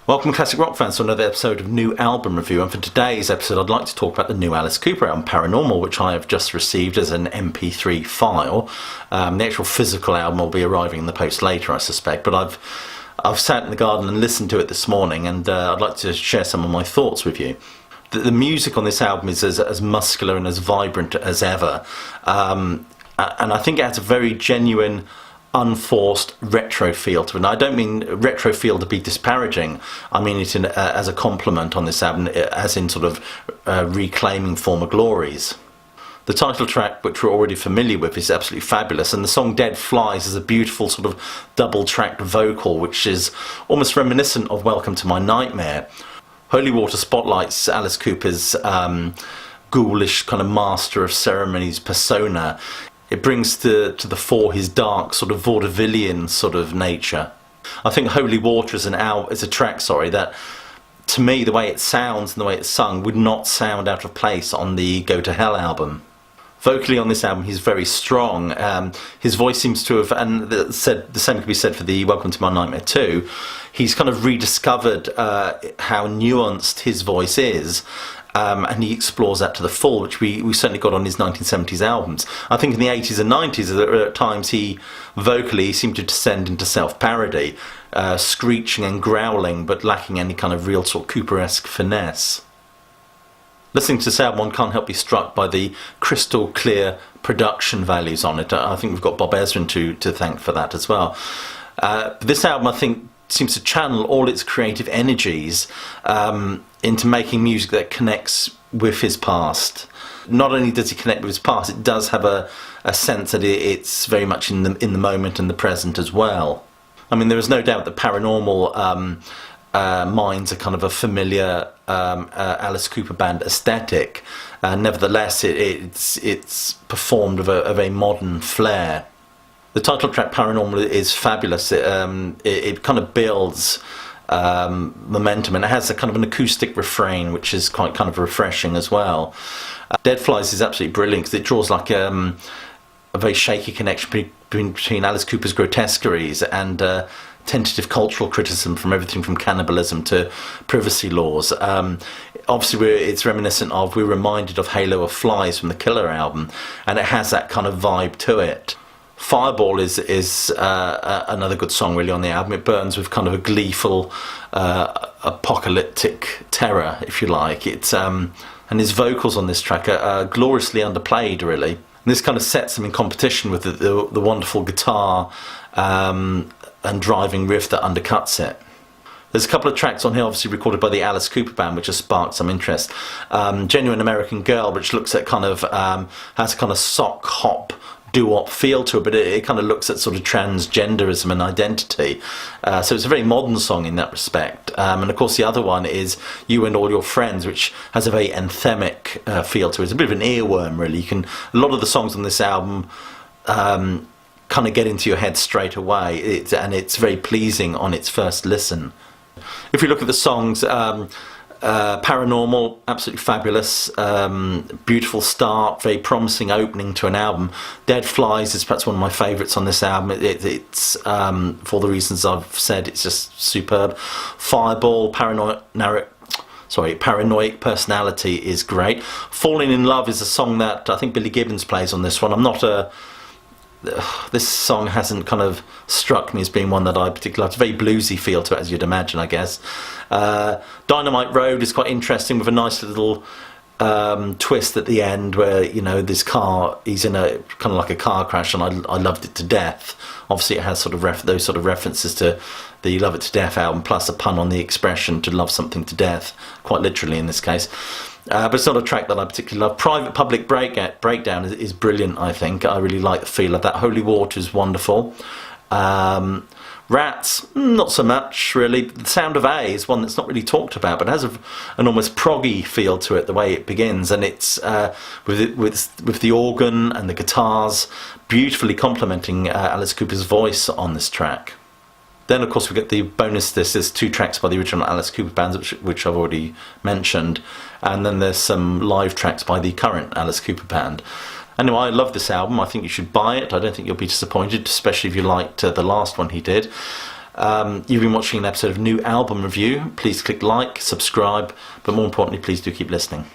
Welcome Classic Rock fans to another episode of New Album Review, and for today's episode I'd like to talk about the new Alice Cooper album Paranormal, which I have just received as an MP3 file. The actual physical album will be arriving in the post later, I suspect, but I've sat in the garden and listened to it this morning, and I'd like to share some of my thoughts with you. The music on this album is as muscular and as vibrant as ever, and I think it has a very genuine, unforced retro feel to it. And I don't mean retro feel to be disparaging, I mean it as a compliment on this album, as in sort of reclaiming former glories. The title track, which we're already familiar with, is absolutely fabulous, and the song Dead Flies is a beautiful sort of double-tracked vocal which is almost reminiscent of Welcome to My Nightmare. Holy Water spotlights Alice Cooper's ghoulish kind of master of ceremonies persona. It brings to the fore his dark, sort of vaudevillian sort of nature. I think Holy Water is a track, that, to me, the way it sounds and the way it's sung would not sound out of place on the Go to Hell album. Vocally on this album, he's very strong. His voice seems to have, and the same could be said for the Welcome to My Nightmare too. He's kind of rediscovered how nuanced his voice is. And he explores that to the full, which we certainly got on his 1970s albums. I think in the 80s and 90s, at times he vocally seemed to descend into self-parody, screeching and growling, but lacking any kind of real sort of Cooper-esque finesse. Listening to this album, one can't help be struck by the crystal clear production values on it. I think we've got Bob Ezrin to thank for that as well. This album, I think, seems to channel all its creative energies into making music that connects with his past. Not only does he connect with his past, it does have a sense that it's very much in the moment and the present as well. I mean, there is no doubt that Paranormal mines are kind of a familiar Alice Cooper band aesthetic. Nevertheless, it's performed with a modern flair. The title track Paranormal is fabulous. It kind of builds momentum, and it has a kind of an acoustic refrain which is quite kind of refreshing as well. Dead Flies is absolutely brilliant because it draws like a very shaky connection between Alice Cooper's grotesqueries and tentative cultural criticism from everything from cannibalism to privacy laws. Obviously it's reminiscent of, we're reminded of Halo of Flies from the Killer album, and it has that kind of vibe to it. Fireball is another good song really on the album. It burns with kind of a gleeful apocalyptic terror, if you like. And his vocals on this track are gloriously underplayed really. And this kind of sets him in competition with the wonderful guitar and driving riff that undercuts it. There's a couple of tracks on here obviously recorded by the Alice Cooper Band which has sparked some interest. Genuine American Girl, which looks at kind of has a kind of sock hop doo-wop feel to it, but it kind of looks at sort of transgenderism and identity. So it's a very modern song in that respect. And of course the other one is You and All Your Friends, which has a very anthemic feel to it. It's a bit of an earworm really. A lot of the songs on this album kind of get into your head straight away, and it's very pleasing on its first listen. If you look at the songs, Paranormal, absolutely fabulous, beautiful start, very promising opening to an album. Dead Flies is perhaps one of my favourites on this album. It's for the reasons I've said, it's just superb. Fireball, Paranoid Personality is great. Falling in Love is a song that I think Billy Gibbons plays on this one. This song hasn't kind of struck me as being one that I particularly like. It's a very bluesy feel to it, as you'd imagine, I guess. Dynamite Road is quite interesting with a nice little twist at the end where, this car, he's in a kind of like a car crash, and I loved it to death. Obviously it has sort of those sort of references to the Love It to Death album, plus a pun on the expression to love something to death, quite literally in this case. But it's not a track that I particularly love. Private Public Breakdown is brilliant, I think. I really like the feel of that. Holy Water is wonderful. Rats, not so much, really. The Sound of A is one that's not really talked about, but it has an almost proggy feel to it, the way it begins. And it's with the organ and the guitars beautifully complementing Alice Cooper's voice on this track. Then, of course, we get the bonus. There's two tracks by the original Alice Cooper band, which I've already mentioned. And then there's some live tracks by the current Alice Cooper band. Anyway, I love this album. I think you should buy it. I don't think you'll be disappointed, especially if you liked the last one he did. You've been watching an episode of New Album Review. Please click like, subscribe, but more importantly, please do keep listening.